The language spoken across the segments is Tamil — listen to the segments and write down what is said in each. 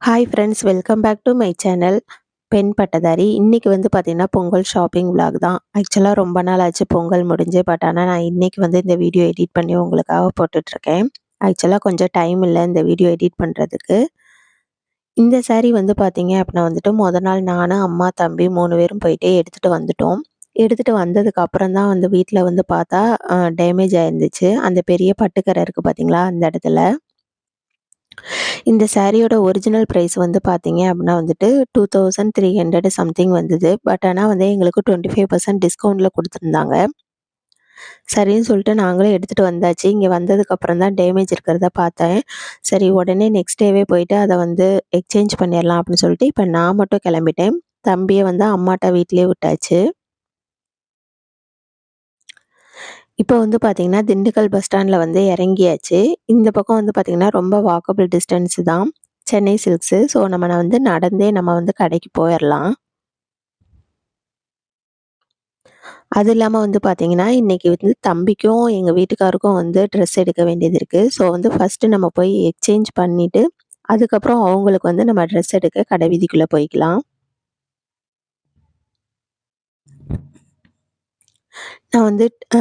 Hi friends, welcome back to my channel பெண் பட்டதாரி. இன்னைக்கு வந்து பார்த்தீங்கன்னா, பொங்கல் ஷாப்பிங் விலாக் தான். ஆக்சுவலா ரொம்ப நாள் ஆச்சு பொங்கல் முடிஞ்சு. பட் ஆனா நான் இன்னைக்கு வந்து இந்த வீடியோ எடிட் பண்ணி உங்களுக்காக போட்டுட்ருக்கேன். ஆக்சுவலா கொஞ்சம் டைம் இல்ல இந்த வீடியோ எடிட் பண்றதுக்கு. இந்த சாரீ வந்து பார்த்தீங்க அப்படின்னா வந்துட்டு, நாள் நானு, அம்மா, தம்பி 3 பேரும் போயிட்டு எடுத்துட்டு வந்துட்டோம். எடுத்துட்டு வந்ததுக்கு அப்புறம் தான் வந்து வீட்ல வந்து பார்த்தா, டேமேஜ் ஆயிருந்துச்சு. அந்த பெரிய பட்டுக்கரை இருக்கு பார்த்தீங்களா, அந்த இடத்துல. இந்த சாரியோட ஒரிஜினல் பிரைஸ் வந்து பார்த்தீங்க அப்படின்னா வந்துட்டு 2300 சம்திங் வந்தது. பட் ஆனா வந்து எங்களுக்கு 25% டிஸ்கவுண்ட்ல குடுத்துருந்தாங்க. சரின்னு சொல்லிட்டு நாங்களும் எடுத்துட்டு வந்தாச்சு. இங்க வந்ததுக்கப்புறம் தான் டேமேஜ் இருக்கிறத பார்த்தேன். சரி உடனே நெக்ஸ்ட் டேவே போயிட்டு அத வந்து எக்ஸ்சேஞ்ச் பண்ணிறலாம் அப்படின்னு சொல்லிட்டு, இப்ப நான் மட்டும் கிளம்பிட்டேன். தம்பிய வந்து அம்மாட்ட வீட்லயே விட்டாச்சு. இப்போ வந்து பார்த்தீங்கன்னா, திண்டுக்கல் பஸ் ஸ்டாண்ட்ல வந்து இறங்கியாச்சு. இந்த பக்கம் வந்து பார்த்தீங்கன்னா, ரொம்ப வாக்கபிள் டிஸ்டன்ஸ் தான். சென்னை சில்க்ஸு. ஸோ நம்ம வந்து நடந்தே நம்ம வந்து கடைக்கு போயிரலாம். அது இல்லாம வந்து பார்த்தீங்கன்னா, இன்னைக்கு வந்து தம்பிக்கும், எங்க வீட்டுக்காருக்கும் வந்து ட்ரெஸ் எடுக்க வேண்டியது இருக்கு. ஸோ வந்து ஃபர்ஸ்ட்டு நம்ம போய் எக்ஸ்சேஞ்ச் பண்ணிட்டு, அதுக்கப்புறம் அவங்களுக்கு வந்து நம்ம ட்ரெஸ் எடுக்க கடை வீதிக்குள்ள போய்க்கலாம். நான் வந்து அ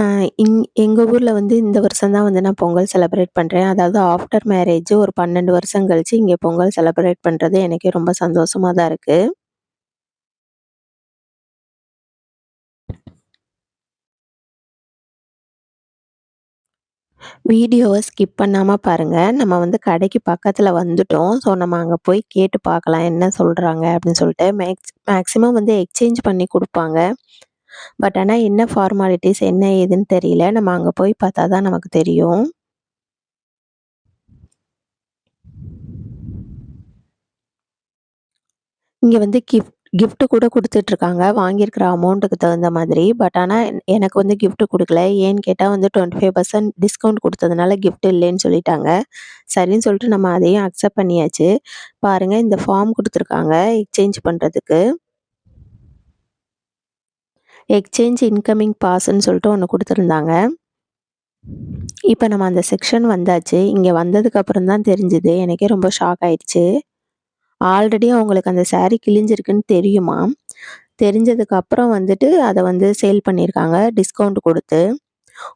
எங்க ஊர்ல வந்து இந்த வருஷம் தான் வந்து நான் பொங்கல் செலிப்ரேட் பண்றேன். அதாவது ஆஃப்டர் மேரேஜ் ஒரு 12 வருஷம் கழிச்சு இங்க பொங்கல் செலிப்ரேட் பண்றது எனக்கே ரொம்ப சந்தோஷமா தான் இருக்கு. வீடியோவ ஸ்கிப் பண்ணாம பாருங்க. நம்ம வந்து கடைக்கு பக்கத்துல வந்துட்டோம். ஸோ நம்ம அங்க போய் கேட்டு பார்க்கலாம் என்ன சொல்றாங்க அப்படின்னு சொல்லிட்டு. மேக்ஸிமம் வந்து எக்ஸ்சேஞ்ச் பண்ணி குடுப்பாங்க. பட் ஆனா என்ன ஃபார்மாலிட்டீஸ் என்ன ஏதுன்னு தெரியல. நம்ம அங்க போய் பார்த்தா தான் நமக்கு தெரியும். இங்க வந்து கிஃப்ட் கூட குடுத்துட்ருக்காங்க. வாங்கியிருக்கிற அமௌண்ட்டுக்கு தகுந்த மாதிரி. பட் ஆனா எனக்கு வந்து கிஃப்ட் குடுக்கல. ஏன்னு கேட்டா வந்து 25% டிஸ்கவுண்ட் குடுத்ததுனால கிஃப்ட் இல்லைன்னு சொல்லிட்டாங்க. சரின்னு சொல்லிட்டு நம்ம அதையும் அக்செப்ட் பண்ணியாச்சு. பாருங்க இந்த ஃபார்ம் குடுத்துருக்காங்க எக்ஸ்சேஞ்ச் பண்றதுக்கு. எக்ஸ்சேஞ்ச் இன்கமிங் பாஸ்ன்னு சொல்லிட்டு ஒண்ணு குடுத்துருந்தாங்க. இப்ப நம்ம அந்த செக்ஷன் வந்தாச்சு. இங்க வந்ததுக்கு அப்புறம் தான் தெரிஞ்சது. எனக்கே ரொம்ப ஷாக் ஆயிடுச்சு. ஆல்ரெடி அவங்களுக்கு அந்த சாரி கிழிஞ்சிருக்குன்னு தெரியுமாம். தெரிஞ்சதுக்கு அப்புறம் வந்துட்டு அத வந்து சேல் பண்ணியிருக்காங்க டிஸ்கவுண்ட் குடுத்து.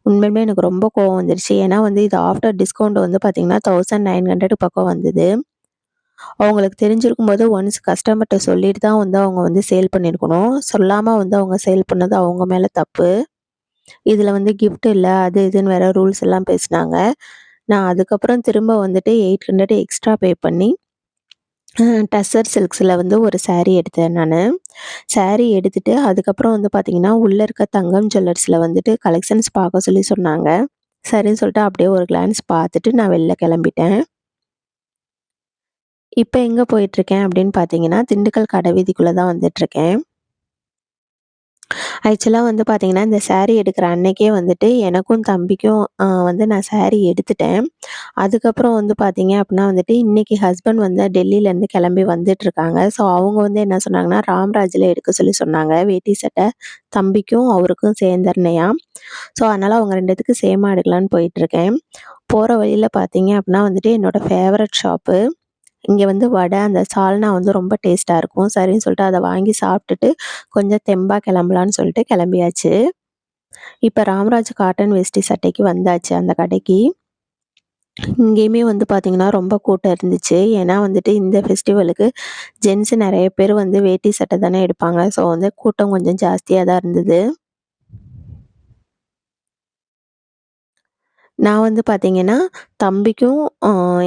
உண்மையுமே எனக்கு ரொம்ப கோவம் வந்துருச்சு. ஏன்னா வந்து இது ஆஃப்டர் டிஸ்கவுண்ட் வந்து பார்த்தீங்கன்னா, 1900 பக்கம் வந்தது. அவங்களுக்கு தெரிஞ்சிருக்கும்போது ஒன்ஸ் கஸ்டமர்ட்ட சொல்லிட்டு தான் வந்து அவங்க வந்து சேல் பண்ணியிருக்கணும். சொல்லாம வந்து அவங்க சேல் பண்ணது அவங்க மேல தப்பு. இதுல வந்து கிஃப்ட் இல்ல, அது இதுன்னு வேற ரூல்ஸ் எல்லாம் பேசினாங்க. நான் அதுக்கப்புறம் திரும்ப வந்துட்டு 800 எக்ஸ்ட்ரா பே பண்ணி டசர் சில்க்ஸ்ல வந்து ஒரு சாரீ எடுத்தேன் நானு. சாரீ எடுத்துட்டு அதுக்கப்புறம் வந்து பார்த்தீங்கன்னா, உள்ள இருக்க தங்கம் ஜுவல்லர்ஸ்ல வந்துட்டு கலெக்ஷன்ஸ் பார்க்க சொல்லி சொன்னாங்க. சரின்னு சொல்லிட்டு அப்படியே ஒரு கிளான்ஸ் பார்த்துட்டு நான் வெளில கிளம்பிட்டேன். இப்ப எங்க போயிட்டுருக்கேன் அப்படின்னு பார்த்தீங்கன்னா, திண்டுக்கல் கடைவீதிக்குள்ள தான் வந்துட்டுருக்கேன். ஆக்சுவலா வந்து பார்த்தீங்கன்னா, இந்த சாரீ எடுக்கிற அன்னைக்கே வந்துட்டு எனக்கும் தம்பிக்கும் வந்து நான் சாரீ எடுத்துட்டேன். அதுக்கப்புறம் வந்து பார்த்தீங்க அப்படின்னா வந்துட்டு, இன்னைக்கு ஹஸ்பண்ட் வந்து டெல்லிலேருந்து கிளம்பி வந்துட்டுருக்காங்க. ஸோ அவங்க வந்து என்ன சொன்னாங்கன்னா, ராம்ராஜ்ல எடுக்க சொல்லி சொன்னாங்க. வேட்டி சட்டை தம்பிக்கும் அவருக்கும் சேர்ந்தர்ணையாம். ஸோ அதனால அவங்க 2 பேத்துக்கும் சேமா எடுக்கலான்னு போயிட்டுருக்கேன். போற வழியில பார்த்தீங்க அப்படின்னா வந்துட்டு, என்னோட ஃபேவரட் ஷாப்பு. இங்க வந்து வடை, அந்த சால்னா வந்து ரொம்ப டேஸ்ட்டா இருக்கும். சரின்னு சொல்லிட்டு அத வாங்கி சாப்பிட்டுட்டு, கொஞ்சம் தெம்பா கிளம்பலான்னு சொல்லிட்டு கிளம்பியாச்சு. இப்ப ராமராஜ் காட்டன் வேஷ்டி சட்டைக்கு வந்தாச்சு அந்த கடைக்கு. இங்கேயுமே வந்து பார்த்தீங்கன்னா, ரொம்ப கூட்டம் இருந்துச்சு. ஏன்னா வந்துட்டு இந்த ஃபெஸ்டிவலுக்கு ஜென்ஸ் நெறைய பேர் வந்து வேட்டி சட்டை தானே எடுப்பாங்க. ஸோ வந்து கூட்டம் கொஞ்சம் ஜாஸ்தியா தான் இருந்தது. நான் வந்து பார்த்தீங்கன்னா, தம்பிக்கும்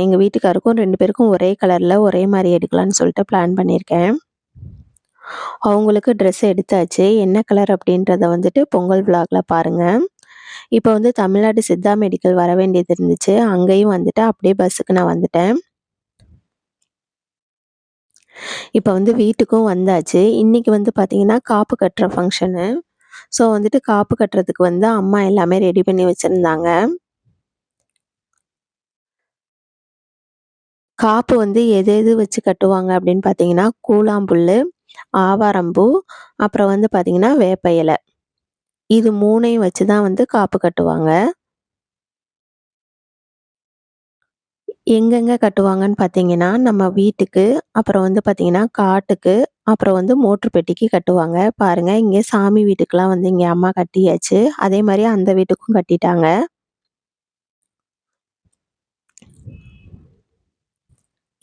எங்க வீட்டுக்காருக்கும் 2 பேருக்கும் ஒரே கலர்ல ஒரே மாரி எடுக்கலான்னு சொல்லிட்டு பிளான் பண்ணியிருக்கேன். அவங்களுக்கு ட்ரெஸ் எடுத்தாச்சு. என்ன கலர் அப்படின்றத வந்துட்டு பொங்கல் விழாக்ல பாருங்க. இப்ப வந்து தமிழ்நாடு சித்தா மெடிக்கல் வர வேண்டியது இருந்துச்சு. அங்கேயும் வந்துட்டு அப்படியே பஸ்ஸுக்கு நான் வந்துட்டேன். இப்ப வந்து வீட்டுக்கும் வந்தாச்சு. இன்னைக்கு வந்து பார்த்தீங்கன்னா, காப்பு கட்டுற ஃபங்ஷனு. ஸோ வந்துட்டு காப்பு கட்டுறதுக்கு வந்து அம்மா எல்லாமே ரெடி பண்ணி வச்சிருந்தாங்க. காப்பு வந்து எது எது வச்சு கட்டுவாங்க அப்படின்னு பார்த்தீங்கன்னா, கூழாம்புல்லு, ஆவாரம்பூ, அப்புறம் வந்து பார்த்தீங்கன்னா, வேப்ப இல. இது 3யும் வச்சு தான் வந்து காப்பு கட்டுவாங்க. எங்கெங்க கட்டுவாங்கன்னு பார்த்தீங்கன்னா, நம்ம வீட்டுக்கு, அப்புறம் வந்து பார்த்தீங்கன்னா, காட்டுக்கு, அப்புறம் வந்து மோட்டர் பெட்டிக்கு கட்டுவாங்க. பாருங்க, இங்க சாமி வீட்டுக்குலாம் வந்து இங்க அம்மா கட்டியாச்சு. அதே மாரி அந்த வீட்டுக்கும் கட்டிட்டாங்க.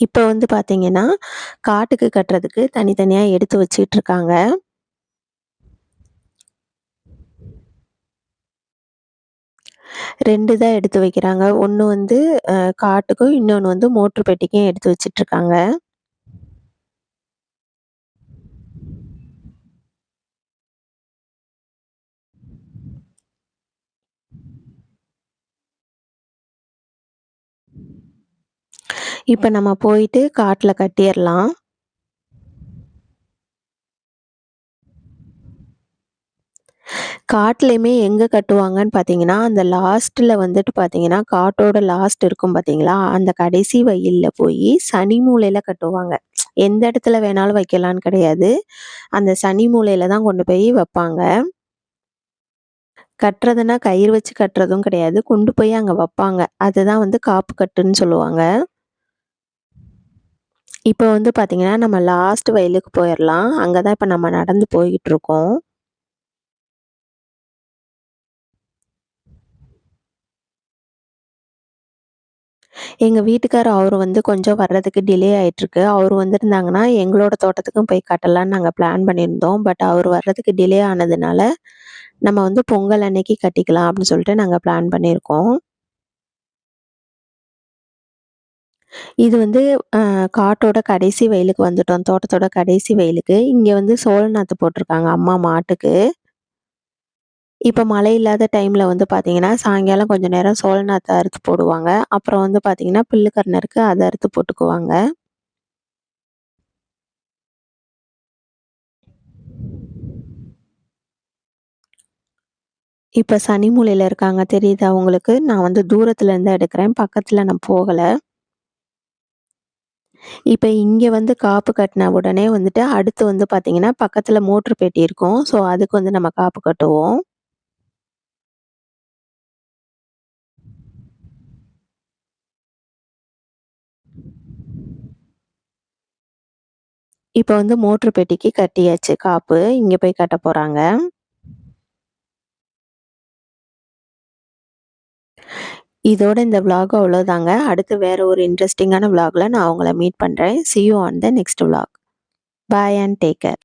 இப்ப வந்து பார்த்தீங்கன்னா, காட்டுக்கு கட்டுறதுக்கு தனித்தனியா எடுத்து வச்சுட்ருக்காங்க. 2 தான் எடுத்து வைக்கிறாங்க. ஒண்ணு வந்து காட்டுக்கும், இன்னொன்னு வந்து மோட்டர் பெட்டிக்கும் எடுத்து வச்சுட்ருக்காங்க. இப்ப நம்ம போயிட்டு காட்டுல கட்டிறலாம். காட்டுலயுமே எங்க கட்டுவாங்கன்னு பார்த்தீங்கன்னா, அந்த லாஸ்ட்ல வந்துட்டு பார்த்தீங்கன்னா, காட்டோட லாஸ்ட் இருக்கும் பார்த்தீங்களா? அந்த கடைசி வயல்ல போயி சனி மூலையில கட்டுவாங்க. எந்த இடத்துல வேணாலும் வைக்கலான்னு கிடையாது. அந்த சனி மூலையில தான் கொண்டு போய் வப்பாங்க. கட்டுறதுன்னா கயிறு வச்சு கட்டுறதும் கிடையாது. கொண்டு போய் அங்க வப்பாங்க. அதுதான் வந்து காப்பு கட்டுன்னு சொல்லுவாங்க. இப்ப வந்து பார்த்தீங்கன்னா, நம்ம லாஸ்ட் வயலுக்கு போயிரலாம். அங்க தான் இப்ப நம்ம நடந்து போய்கிட்டுருக்கோம். எங்க வீட்டுக்காரு அவரு வந்து கொஞ்சம் வர்றதுக்கு டிலே ஆயிட்டுருக்கு. அவரு வந்திருந்தாங்கன்னா, எங்களோட தோட்டத்துக்கும் போய் கட்டலான்னு நாங்க பிளான் பண்ணியிருந்தோம். பட் அவரு வர்றதுக்கு டிலே ஆனதுனால, நம்ம வந்து பொங்கல் அன்னைக்கு கட்டிக்கலாம் அப்படின்னு சொல்லிட்டு நாங்க பிளான் பண்ணியிருக்கோம். இது வந்து காட்டோட கடைசி வயலுக்கு வந்துட்டோம். தோட்டத்தோட கடைசி வயலுக்கு. இங்க வந்து சோள நாத்து போட்டிருக்காங்க அம்மா மாட்டுக்கு. இப்ப மழை இல்லாத டைம்ல வந்து பார்த்தீங்கன்னா, சாயங்காலம் கொஞ்சம் நேரம் சோள நாத்த அறுத்து போடுவாங்க. அப்புறம் வந்து பார்த்தீங்கன்னா, புல்லு கரண இருக்கு. அத அறுத்து போட்டுக்குவாங்க. இப்ப சனி மூலையில இருக்காங்க தெரியுதா உங்களுக்கு? நான் வந்து தூரத்துல இருந்து எடுக்கிறேன். பக்கத்துல நான் போகல. இப்ப இங்க வந்து காப்பு கட்டின உடனே வந்துட்டு, அடுத்து வந்து பார்த்தீங்கன்னா, பக்கத்துல மோட்டர் பெட்டி இருக்கும். ஸோ, அதுக்கு வந்து நம்ம காப்பு கட்டுவோம். இப்ப வந்து மோட்டர் பெட்டிக்கு கட்டியாச்சு காப்பு. இங்க போய் கட்டப் போறாங்க. இதோட இந்த விளாக் அவ்வளோதாங்க. அடுத்து வேற ஒரு இன்ட்ரஸ்டிங்கான விளாக்ல நான் உங்கள மீட் பண்றேன். See you on the next vlog. Bye and take care.